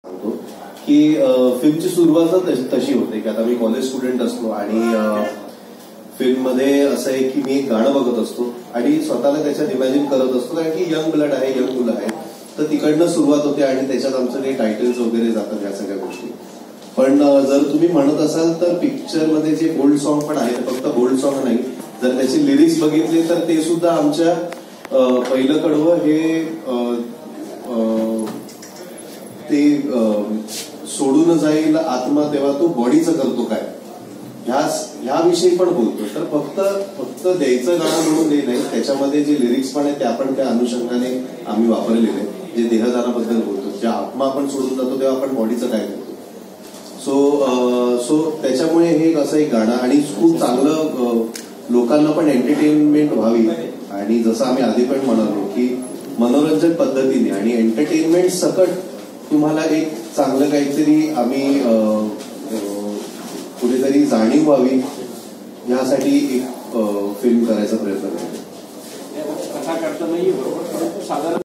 सांगतो की फिल्मची सुरुवात तशी होते की आता मी कॉलेज स्टुडंट असतो आणि फिल्ममध्ये असं आहे की मी एक गाणं बघत असतो आणि स्वतःला त्याच्यात इमॅजिन करत असतो कारण की यंग ब्लड आहे, यंग मुलं आहे, तर तिकडनं सुरुवात होते आणि त्याच्यात आमचं काही टायटल्स वगैरे जातात ह्या सगळ्या गोष्टी. पण जर तुम्ही म्हणत असाल तर पिक्चरमध्ये जे बोल्ड सॉन्ग पण आहे फक्त बोल्ड सॉन्ग नाही, जर त्याचे लिरिक्स बघितले तर ते सुद्धा आमच्या पहिलं कडवं हे ते सोडून जाईल आत्मा तेव्हा तो बॉडीचं करतो काय ह्याविषयी पण बोलतो. तर फक्त द्यायचं गाणं म्हणून हे नाही, त्याच्यामध्ये जे लिरिक्स पण आहे त्या पण त्या अनुषंगाने आम्ही वापरलेले, जे देहदानाबद्दल बोलतो, जे आत्मा आपण सोडून जातो तेव्हा आपण बॉडीचं काय करतो. सो त्याच्यामुळे हे असं एक गाणं आणि खूप चांगलं लोकांना पण एंटरटेनमेंट व्हावी आणि जसं आम्ही आधी पण म्हणालो की मनोरंजक पद्धतीने आणि एंटरटेनमेंट सकट तुम्हाला एक चांगलं काहीतरी आम्ही कुठेतरी जाणीव व्हावी यासाठी एक फिल्म करायचा प्रयत्न करतो. कथा करता नाही बरोबर, परंतु साधारण